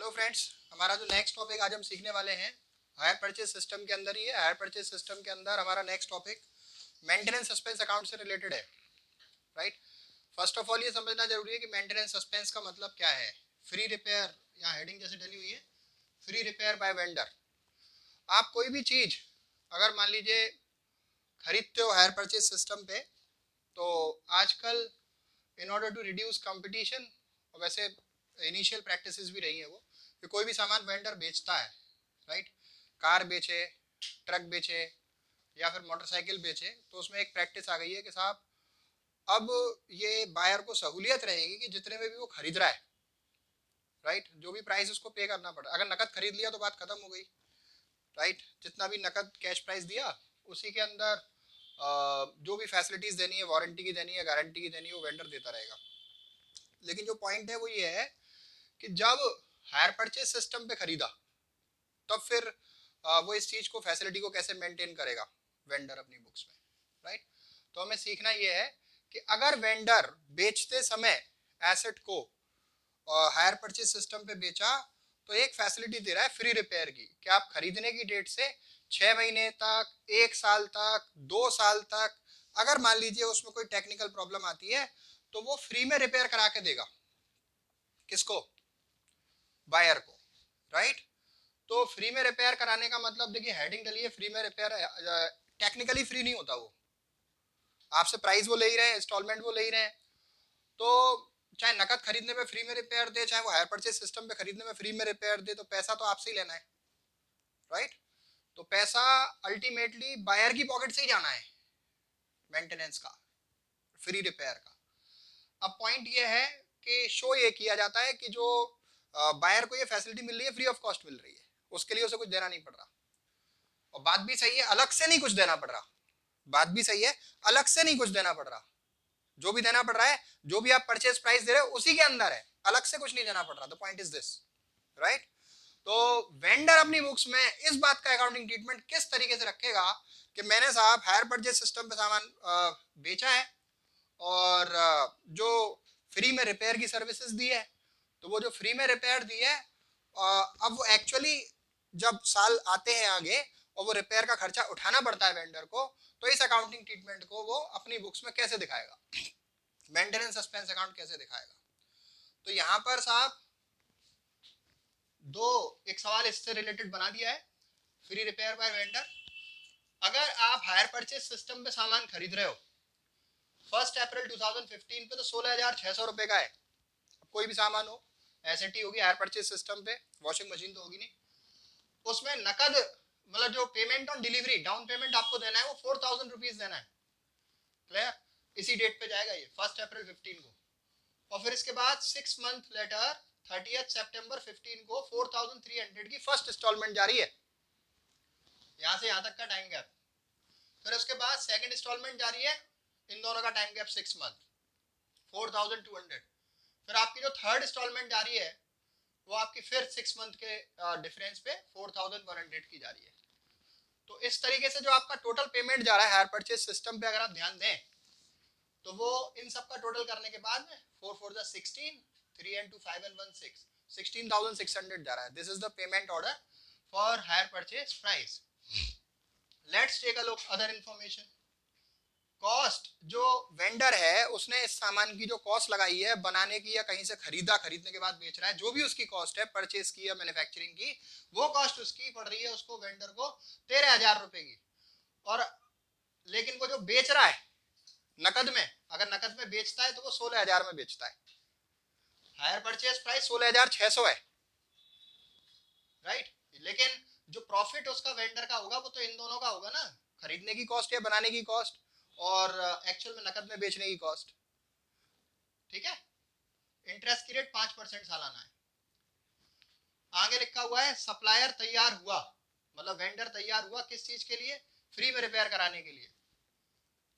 Hello friends, हमारा जो next topic आज हम सीखने वाले हैं हायर परचेज सिस्टम के अंदर ही है। हायर परचेज सिस्टम के अंदर हमारा next topic maintenance suspense account से रिलेटेड है। राइट, फर्स्ट ऑफ ऑल ये समझना जरूरी है कि मेंटेनेंस सस्पेंस का मतलब क्या है। फ्री रिपेयर, यहाँ हेडिंग जैसे डली हुई है, फ्री रिपेयर बाय वेंडर। आप कोई भी चीज अगर मान लीजिए खरीदते हो हायर परचेज सिस्टम पे, तो आजकल in order to reduce competition, और वैसे इनिशियल प्रैक्टिसेस भी रही है वो, कि कोई भी सामान वेंडर बेचता है, राइट, कार बेचे, ट्रक बेचे या फिर मोटरसाइकिल बेचे, तो उसमें एक प्रैक्टिस आ गई है कि साहब अब ये बायर को सहूलियत रहेगी कि जितने में भी वो खरीद रहा है, राइट, जो भी प्राइस उसको पे करना पड़ा। अगर नकद खरीद लिया तो बात खत्म हो गई, राइट, जितना भी नकद कैश प्राइस दिया उसी के अंदर जो भी फैसिलिटीज देनी है, वारंटी की देनी है, गारंटी की देनी है, वो वेंडर देता रहेगा। लेकिन जो पॉइंट है वो ये है कि जब हायर परचेज सिस्टम पे खरीदा, तब फिर वो इस चीज को, फैसिलिटी को कैसे मेंटेन करेगा वेंडर अपनी बुक्स में, राइट। तो हमें सीखना ये है कि अगर वेंडर बेचते समय एसेट को हायर परचेज सिस्टम पे बेचा, तो एक फैसिलिटी दे रहा है फ्री रिपेयर की, कि आप खरीदने की डेट से 6 महीने तक, 1 साल तक, 2 साल तक, अगर मान लीजिए उसमें कोई टेक्निकल प्रॉब्लम आती है तो वो फ्री में रिपेयर करा के देगा। किसको? बायर को, राइट। तो फ्री में रिपेयर कराने का मतलब, देखिए हेडिंग डली है फ्री में रिपेयर, टेक्निकली फ्री नहीं होता वो, आपसे प्राइस वो ले ही रहे हैं, इंस्टॉलमेंट वो ले ही रहे हैं। तो चाहे नकद खरीदने में फ्री में रिपेयर दे, चाहे वो हायर परचेज सिस्टम पे खरीदने में फ्री में रिपेयर दे, तो पैसा तो आपसे ही लेना है, राइट। तो पैसा अल्टीमेटली बायर की पॉकेट से ही जाना है, मेंटेनेंस का, फ्री रिपेयर का। अब पॉइंट ये है कि शो ये किया जाता है कि जो बायर को ये फैसिलिटी मिल रही है, फ्री ऑफ कॉस्ट मिल रही है, उसके लिए उसे कुछ देना नहीं पड़ रहा। और बात भी सही है, अलग से नहीं कुछ देना पड़ रहा। बात भी सही है, अलग से नहीं कुछ देना पड़ रहा। जो भी देना पड़ रहा है, जो भी आप परचेज प्राइस दे रहे हो उसी के अंदर है, अलग से कुछ नहीं देना पड़ रहा। The point is this, right. तो वेंडर अपनी बुक्स में इस बात का अकाउंटिंग ट्रीटमेंट किस तरीके से रखेगा कि मैंने साहब हायर परचेज सिस्टम पे सामान बेचा है, और जो फ्री में रिपेयर की सर्विसेज दी है, तो वो जो फ्री में रिपेयर दी है, अब वो एक्चुअली जब साल आते हैं आगे और वो रिपेयर का खर्चा उठाना पड़ता है वेंडर को, तो इस अकाउंटिंग ट्रीटमेंट को वो अपनी बुक्स में कैसे दिखाएगा, मेंटेनेंस सस्पेंस अकाउंट कैसे दिखाएगा। तो यहाँ पर साहब दो एक सवाल इससे रिलेटेड बना दिया है, फ्री रिपेयर बाय वेंडर। अगर आप हायर परचेज सिस्टम पे सामान खरीद रहे हो 1 अप्रैल 2015 पे, तो 16,600 रुपए का है। कोई भी सामान हो, एसएटी होगी हायर परचेज सिस्टम पे, वॉशिंग मशीन तो होगी नहीं, उसमें नकद मतलब जो payment on delivery, down payment आपको देना है वो 4,000 रुपीज देना है। क्लियर? इसी डेट पे जाएगा ये 1 अप्रैल 15 को, और फिर इसके बाद 6 मंथ लेटर 30 सितंबर 15 को 4,300 की फर्स्ट इंस्टॉलमेंट जारी है। यहाँ से यहाँ तक का टाइम गैप। फिर उसके बाद सेकंड इंस्टॉलमेंट जारी है, इन दोनों का टाइम गैप 6 मंथ, 4,200। फिर आपकी जो थर्ड इंस्टॉलमेंट जारी है वो आपकी फिर 6 मंथ के डिफरेंस पे 4,100 की जा रही है। तो इस तरीके से जो आपका टोटल पेमेंट जा रहा है हायर परचेज सिस्टम पे, अगर आप ध्यान दें तो वो इन सब का टोटल करने के बाद में 4 4 16, 3 and 2 5 and 1 6, 16,600 जा रहा है। This is the payment order for hire purchase price. Let's take a look other information. Cost, जो वेंडर है उसने इस सामान की जो कॉस्ट लगाई है बनाने की, या कहीं से खरीदा, खरीदने के बाद बेच रहा है, जो भी उसकी कॉस्ट है परचेज की या मैन्युफैक्चरिंग की, वो कॉस्ट उसकी पड़ रही है उसको वेंडर को 13,000 रुपए की। और लेकिन वो जो बेच रहा है नकद में, अगर नकद में बेचता है तो वो 16,000 में बेचता है। हायर परचेज प्राइस 16,600 है, राइट। लेकिन जो प्रॉफिट उसका वेंडर का होगा वो तो इन दोनों का होगा ना, खरीदने की कॉस्ट या बनाने की कॉस्ट, और एक्चुअल में नकद में बेचने की कॉस्ट। ठीक है। इंटरेस्ट की रेट 5% सालाना है। आगे लिखा हुआ है सप्लायर तैयार हुआ, मतलब वेंडर तैयार हुआ किस चीज के लिए? फ्री में रिपेयर कराने के लिए।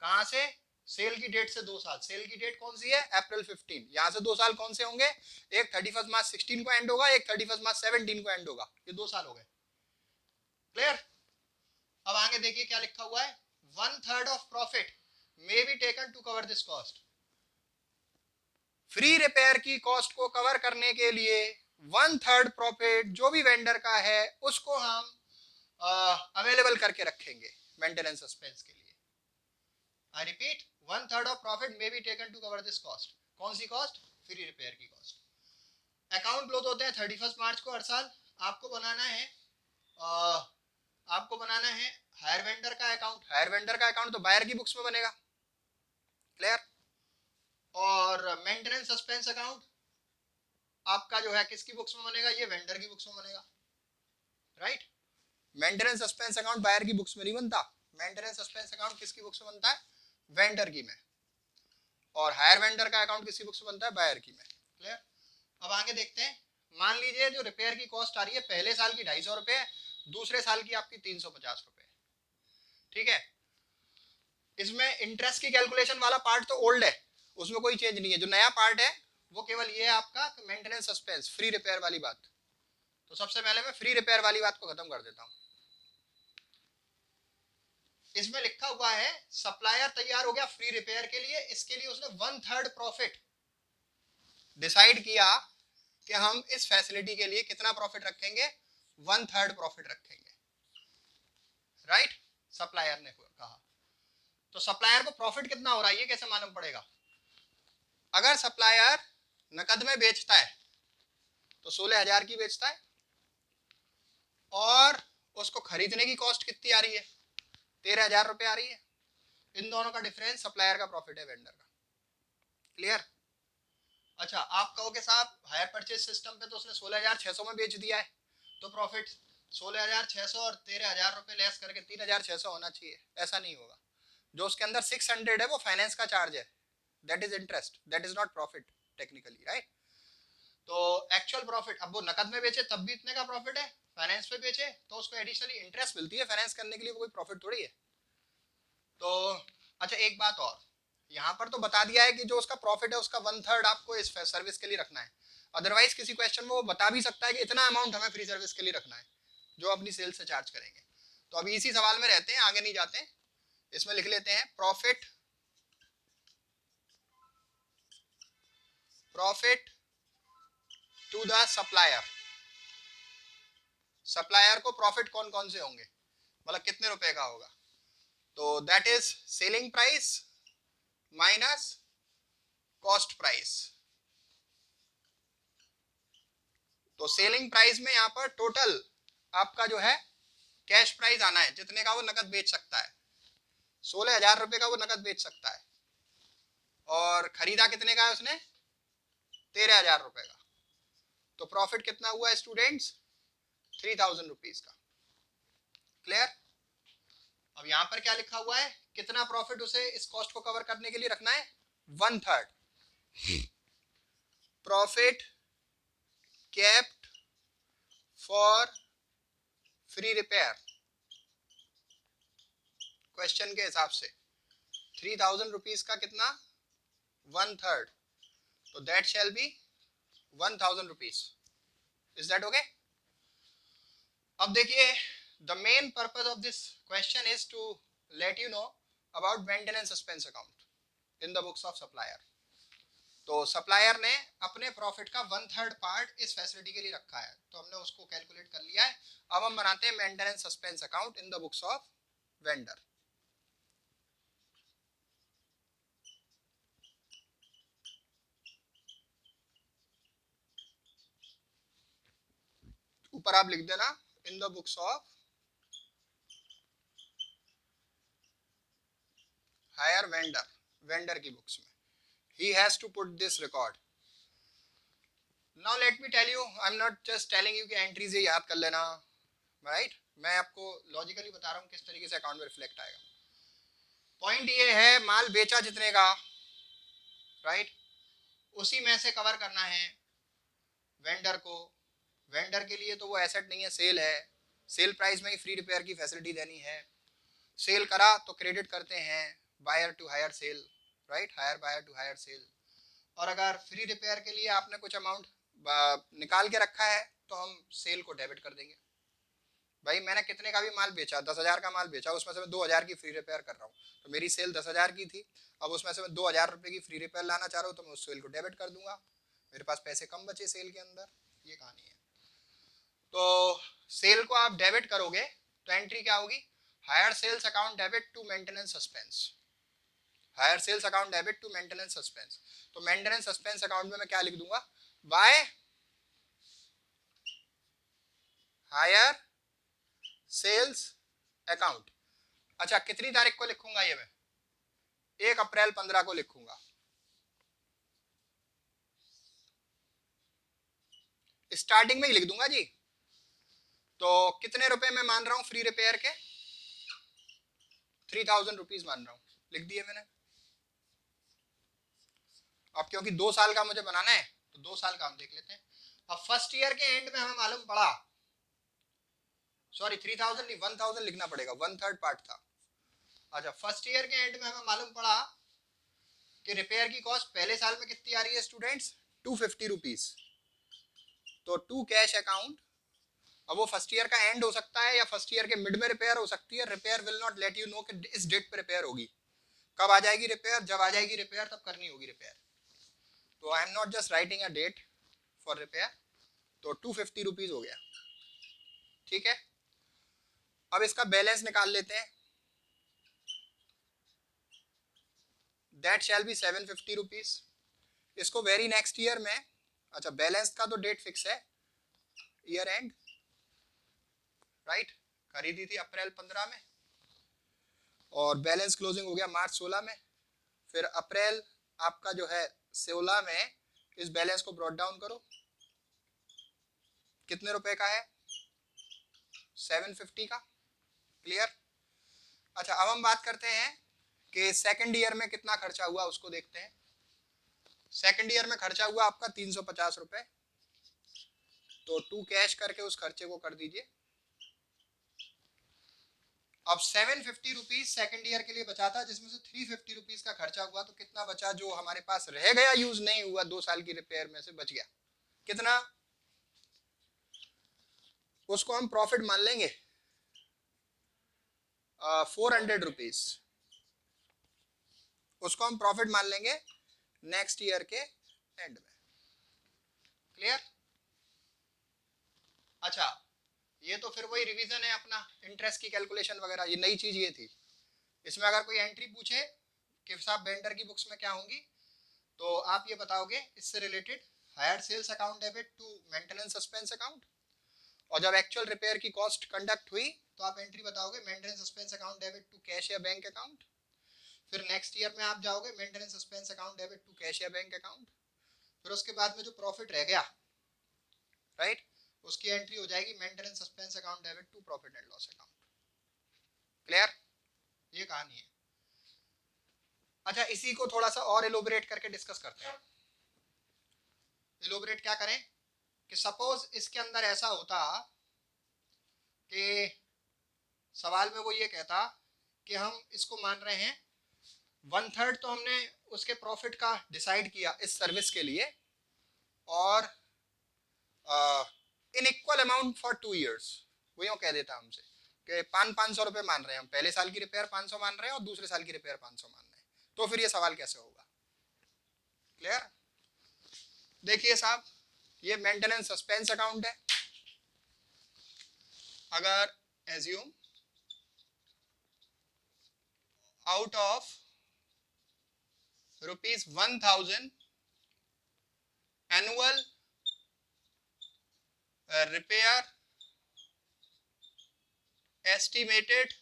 कहां से? सेल की डेट से 2 साल। सेल की डेट कौन सी है? April 15। यहां से 2 साल कौन से होंगे? एक 31 मार्च 16 को एंड होगा, एक 31 मार्च 17 को एंड होगा। ये 2 साल हो गए। क्लियर? अब आगे देखिए क्या लिखा हुआ है, 1/3 of profit may be taken to cover this cost. Free repair की कॉस्ट को कवर करने के लिए 1/3 प्रॉफिट जो भी वेंडर का है उसको हम अवेलेबल करके रखेंगे मेंटेनेंस सस्पेंस के लिए। I repeat, 1/3 of profit may be taken to cover this cost. कौन सी कॉस्ट? फ्री रिपेयर की कॉस्ट। अकाउंट क्लोज होते हैं 31 मार्च को हर साल। आपको बनाना है हायर वेंडर का अकाउंट। हायर वेंडर का अकाउंट तो बायर की बुक्स में बनेगा, क्लियर। और मेंटेनेंस सस्पेंस अकाउंट आपका जो है किसकी बुक्स में बनेगा? ये वेंडर की बुक्स में बनेगा, right. Maintenance suspense account buyer की बुक्स में नहीं बनता। मेंटेनेंस सस्पेंस अकाउंट किसकी बुक्स में बनता है? वेंडर की में। और हायर वेंडर का अकाउंट किसकी बुक्स में बनता है? बायर की में, क्लियर। अब आगे देखते हैं। मान लीजिए जो रिपेयर की कॉस्ट आ रही है पहले साल की 250 रुपए, दूसरे साल की आपकी 350 रुपए, ठीक है। इसमें इंटरेस्ट की कैलकुलेशन वाला पार्ट तो ओल्ड है, उसमें कोई चेंज नहीं है। जो नया पार्ट है वो केवल ये है आपका मेंटेनेंस सस्पेंस, फ्री रिपेयर वाली बात। तो सबसे पहले मैं फ्री रिपेयर वाली बात को खत्म कर देता हूं। इसमें लिखा हुआ है सप्लायर तैयार हो गया फ्री रिपेयर के लिए, इसके लिए उसने 1/3 प्रॉफिट डिसाइड किया कि हम इस फैसिलिटी के लिए कितना प्रॉफिट रखेंगे? 1/3 प्रॉफिट रखेंगे, राइट। सप्लायर ने कहा। तो सप्लायर को प्रॉफिट कितना हो रहा है ये कैसे मालूम पड़ेगा? अगर सप्लायर नकद में बेचता है तो 16,000 की बेचता है, और उसको खरीदने की कॉस्ट कितनी आ रही है? 13,000 रुपए आ रही है। इन दोनों का डिफरेंस सप्लायर का प्रॉफिट है वेंडर का, क्लियर। अच्छा, आप कहोगे साहब हायर परचेज सिस्टम पे तो उसने 16,600 में बेच दिया है, तो प्रॉफिट 16,600 और 13,000 रुपए लेस करके 3,600 होना चाहिए। ऐसा नहीं होगा। जो उसके अंदर 600 है वो फाइनेंस का चार्ज है, that is interest, that is not profit technically, right. तो एक्चुअल प्रॉफिट, अब वो नकद में बेचे तब भी इतने का प्रॉफिट है, फाइनेंस पे बेचे तो उसको एडिशनली इंटरेस्ट मिलती है फाइनेंस करने के लिए, वो कोई प्रॉफिट थोड़ी है। तो अच्छा, एक बात और, यहाँ पर तो बता दिया है कि जो उसका प्रॉफिट है उसका 1/3 आपको इस सर्विस के लिए रखना है। अदरवाइज किसी क्वेश्चन में वो बता भी सकता है कि इतना अमाउंट हमें फ्री सर्विस के लिए रखना है जो अपनी सेल से चार्ज करेंगे। तो अभी इसी सवाल में रहते हैं, आगे नहीं जाते। इसमें लिख लेते हैं profit to the supplier. Supplier को प्रॉफिट कौन कौन से होंगे, मतलब कितने रुपए का होगा? तो that is selling price minus cost price. तो सेलिंग प्राइस में यहाँ पर टोटल आपका जो है कैश प्राइस आना है, जितने का वो नकद बेच सकता है। 16,000 रुपए का वो नकद बेच सकता है, और खरीदा कितने का है उसने? 13,000 रुपए का। तो प्रॉफिट कितना हुआ स्टूडेंट्स? 3,000 रुपीज का, क्लियर। अब यहाँ पर क्या लिखा हुआ है? कितना प्रॉफिट उसे इस कॉस्ट को कवर करने के लिए रखना है? 1/3 profit kept for free repair. Question के हिसाब से 3,000 रुपीज का कितना? 1/3, तो that shall be 1,000 rupees. Is that okay? अब देखिए, the main purpose of this question is to let you know about maintenance suspense account in the books of supplier. तो supplier ने अपने प्रॉफिट का 1/3 पार्ट इस फैसिलिटी के लिए रखा है, तो हमने उसको कैलकुलेट कर लिया है। अब हम बनाते हैं maintenance suspense account in the books of vendor. ऊपर आप लिख देना इन the books of higher vendor, vendor की बुक्स में he has to put this record. Now let me tell you, I'm not just telling you कि entries ये याद कर लेना, राइट। मैं आपको लॉजिकली बता रहा हूँ किस तरीके से अकाउंट में रिफ्लेक्ट आएगा। पॉइंट ये है, माल बेचा जितने का, राइट, उसी में से कवर करना है वेंडर को। वेंडर के लिए तो वो एसेट नहीं है, सेल है। सेल प्राइस में ही फ्री रिपेयर की फैसिलिटी देनी है। सेल करा तो क्रेडिट करते हैं buyer to hire sale, right, hire buyer to hire sale. और अगर फ्री रिपेयर के लिए आपने कुछ अमाउंट निकाल के रखा है तो हम सेल को डेबिट कर देंगे। भाई मैंने कितने का भी माल बेचा, 10,000 का माल बेचा, उसमें से मैं 2,000 की फ्री रिपेयर कर रहा हूँ, तो मेरी सेल 10,000 की थी। अब उसमें से मैं 2,000 रुपये की फ्री रिपेयर लाना चाह रहा हूँ तो मैं उस सेल को डेबिट कर दूंगा, मेरे पास पैसे कम बचे सेल के अंदर, ये कहानी है। तो सेल को आप डेबिट करोगे तो एंट्री क्या होगी, hire sales account debit to maintenance suspense, hire sales account debit to maintenance suspense. तो मेंटेनेंस सस्पेंस अकाउंट में मैं क्या लिख दूंगा, बाय हायर सेल्स अकाउंट। अच्छा कितनी तारीख को लिखूंगा ये मैं, 1 अप्रैल 15 को लिखूंगा। स्टार्टिंग में ही लिख दूंगा जी। तो कितने रुपए मैं मान रहा हूं फ्री रिपेयर के, 3000 रुपीज मान रहा हूं, लिख दिए मैंने। अब क्योंकि 2 साल का मुझे बनाना है तो 2 साल का हम देख लेते हैं। अब फर्स्ट ईयर के एंड में हमें मालूम पड़ा, सॉरी 3000 नहीं 1000 लिखना पड़ेगा, 1/3 पार्ट था। अच्छा फर्स्ट ईयर के एंड में हमें मालूम पड़ा कि रिपेयर की कॉस्ट पहले साल में कितनी आ रही है स्टूडेंट्स, 250 रुपीज। तो टू कैश अकाउंट, अब वो फर्स्ट ईयर का एंड हो सकता है या फर्स्ट ईयर के मिड में रिपेयर हो सकती है, repair will not let you no कि इस डेट पे रिपेयर होगी। कब आ जाएगी रिपेयर, जब आ जाएगी रिपेयर तब करनी होगी रिपेयर। तो I am not just writing a date for repair. तो 250 रुपीज हो गया, ठीक है। अब इसका बैलेंस निकाल लेते हैं, दैट शैल बी 750 रुपीज। इसको वेरी नेक्स्ट ईयर में, अच्छा बैलेंस का तो डेट फिक्स है, ईयर एंड राइट, खरीदी थी अप्रैल 15 में और बैलेंस क्लोजिंग हो गया मार्च 16 में। फिर अप्रैल आपका जो है 16 में इस बैलेंस को ब्रॉट डाउन करो, कितने रुपए का है, 750 का, क्लियर। अच्छा अब हम बात करते हैं कि सेकंड ईयर में कितना खर्चा हुआ उसको देखते हैं। सेकंड ईयर में खर्चा हुआ आपका 350 रुपए, तो टू कैश करके उस खर्चे को कर दीजिए। अब 750 रुपीज सेकेंड ईयर के लिए बचा था, जिसमें से 350 रुपीज का खर्चा हुआ, तो कितना बचा जो हमारे पास रह गया, यूज नहीं हुआ, 2 साल की रिपेयर में से बच गया, कितना, उसको हम प्रॉफिट मान लेंगे 400 रुपीज, उसको हम प्रॉफिट मान लेंगे नेक्स्ट ईयर के एंड में, क्लियर। अच्छा ये तो फिर वही रिवीजन है अपना, इंटरेस्ट की कैलकुलेशन वगैरह, ये नई चीज ये थी। इसमें अगर कोई एंट्री पूछे कि साहब वेंडर की बुक्स में क्या होंगी, तो आप ये बताओगे इससे related, hire sales account debit to maintenance suspense account, और जब एक्चुअल रिपेयर की कॉस्ट कंडक्ट हुई तो आप एंट्री बताओगे maintenance suspense account debit to cash या बैंक अकाउंट। फिर नेक्स्ट ईयर में आप जाओगे maintenance suspense account debit to cash या बैंक अकाउंट। फिर उसके बाद में जो प्रॉफिट रह गया राइट, उसकी एंट्री हो जाएगी maintenance suspense account debit to profit and loss account, clear, ये कहानी है। अच्छा इसी को थोड़ा सा और एलोबरेट करके डिस्कस करते हैं। एलोबरेट क्या करें कि सपोज इसके अंदर ऐसा होता कि सवाल में वो ये कहता कि हम इसको मान रहे हैं 1/3 तो हमने उसके प्रॉफिट का डिसाइड किया इस सर्विस के लिए, और in equal amount for 2 years, वो यूँ कह देता हमसे कि 500 रुपये मान रहे हैं हम, पहले साल की रिपेयर 500 मान रहे हैं और दूसरे साल की रिपेयर 500 मान रहे हैं, तो फिर ये सवाल कैसे होगा, क्लियर। देखिए साहब ये मेंटेनेंस सस्पेंस अकाउंट है, अगर assume out of ₹1000 annual repair estimated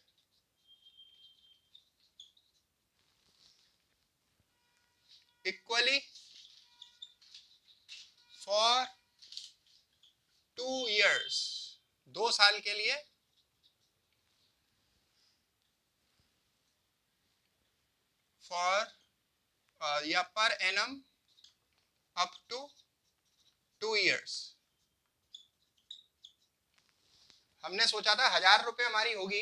equally for 2 years, 2 साल के लिए, फॉर या per annum up to 2 years। हमने सोचा था 1000 रुपये हमारी होगी,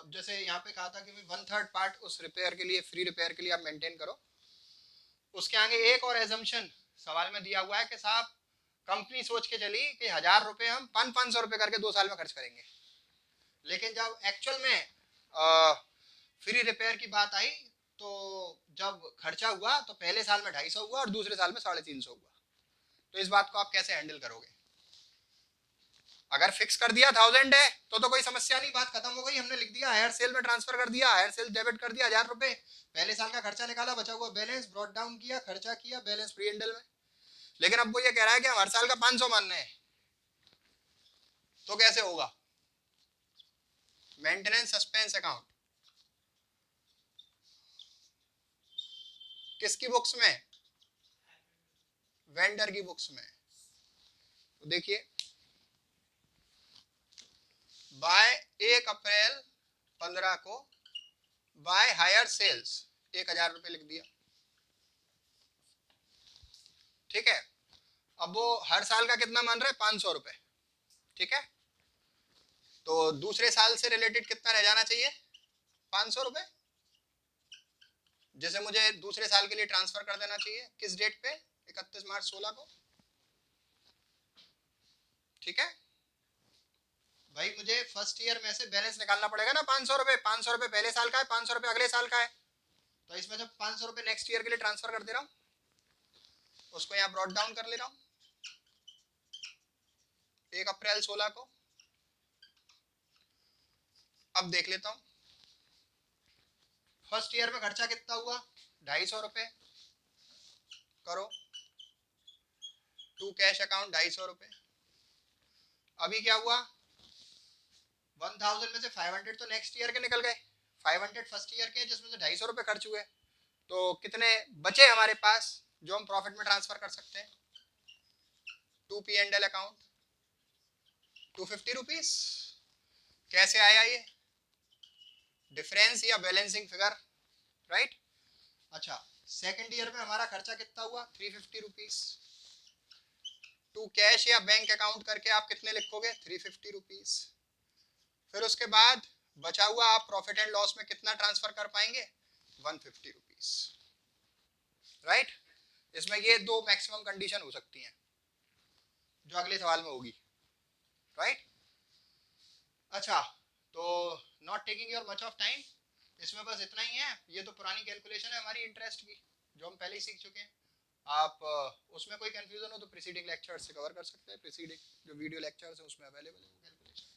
जैसे यहाँ पे कहा था कि 1/3 पार्ट उस रिपेयर के लिए, फ्री रिपेयर के लिए आप मेंटेन करो। उसके आगे एक और एजम्पशन सवाल में दिया हुआ है कि साहब कंपनी सोच के चली कि 1000 रुपये हम 500 रुपये करके 2 साल में खर्च करेंगे, लेकिन जब एक्चुअल में फ्री रिपेयर की बात आई तो जब खर्चा हुआ तो पहले साल में 250 हुआ और दूसरे साल में 350 हुआ, तो इस बात को आप कैसे हैंडल करोगे? अगर फिक्स कर दिया 1000 है तो कोई समस्या नहीं, बात खत्म हो गई, हमने लिख दिया हायर सेल में ट्रांसफर कर दिया, हायर सेल डेबिट कर दिया 1000 रुपए, पहले साल का खर्चा निकाला, बचा हुआ बैलेंस ब्रॉट डाउन किया, खर्चा किया, बैलेंस फ्री हैंडल में। लेकिन अब वो ये कह रहा है कि हम हर साल का 500 मानने हैं, तो कैसे होगा? मेंटेनेंस सस्पेंस अकाउंट किसकी बुक्स में? वेंडर की बुक्स में। तो देखिए बाय 1 अप्रैल 15 को बाय हायर सेल्स 1000 रुपए लिख दिया, ठीक है। अब वो हर साल का कितना मान रहा है? 500 रुपए, ठीक है। तो दूसरे साल से रिलेटेड कितना रह जाना चाहिए? 500 रुपए, जैसे मुझे दूसरे साल के लिए ट्रांसफर कर देना चाहिए किस डेट पे? 31 मार्च 16 को, ठीक है भाई। मुझे फर्स्ट ईयर में से बैलेंस निकालना पड़ेगा ना 500 रुपए। 500 रुपए पहले साल का है, 500 रुपए अगले साल का है, तो इसमें जब 500 रुपए नेक्स्ट ईयर के लिए ट्रांसफर कर दे रहा हूँ, उसको यहाँ ब्रॉट डाउन कर ले रहा हूँ 1 अप्रैल 16 को। अब देख लेता हूँ फर्स्ट ईयर में खर्चा कितना हुआ? 250 रुपए, करो टू कैश अकाउंट 250 रुपए। अभी क्या हुआ? 1000 में से 500 तो नेक्स्ट ईयर के निकल गए, 500 फर्स्ट ईयर के, जिसमें से 250 रुपए खर्च हुए, तो कितने बचे हमारे पास जो हम प्रॉफिट में ट्रांसफर कर सकते हैं? To P and L account 250 rupees. कैसे आया ये? डिफरेंस या बैलेंसिंग फिगर, राइट। अच्छा, सेकंड ईयर में हमारा खर्चा कितना हुआ? 350 रुपीज। टू कैश या बैंक अकाउंट करके आप कितने लिखोगे? 350 रुपीज। फिर उसके बाद बचा हुआ आप प्रॉफिट एंड लॉस में कितना ट्रांसफर कर पाएंगे? 150 रुपीज, राइट। इसमें ये दो मैक्सिमम कंडीशन हो सकती हैं जो अगले सवाल में होगी, राइट। अच्छा, तो not taking your much of time, इसमें बस इतना ही है। ये तो पुरानी कैलकुलेशन है हमारी इंटरेस्ट की जो हम पहले ही सीख चुके हैं। आप उसमें कोई कंफ्यूजन हो तो प्रीसीडिंग लेक्चर से कवर कर सकते हैं, प्रीसीडिंग जो वीडियो लेक्चर्स हैं उसमें अवेलेबल है वो कैलकुलेशन।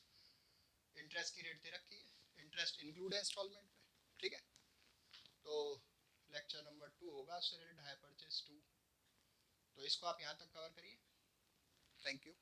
इंटरेस्ट की रेट दे रखी है, इंटरेस्ट इंक्लूड है इंस्टॉलमेंट में, ठीक है। तो लेक्चर नंबर 2 होगा उससे रिलेटेड हायर परचेज 2, तो इसको आप यहाँ तक कवर करिए। Thank you.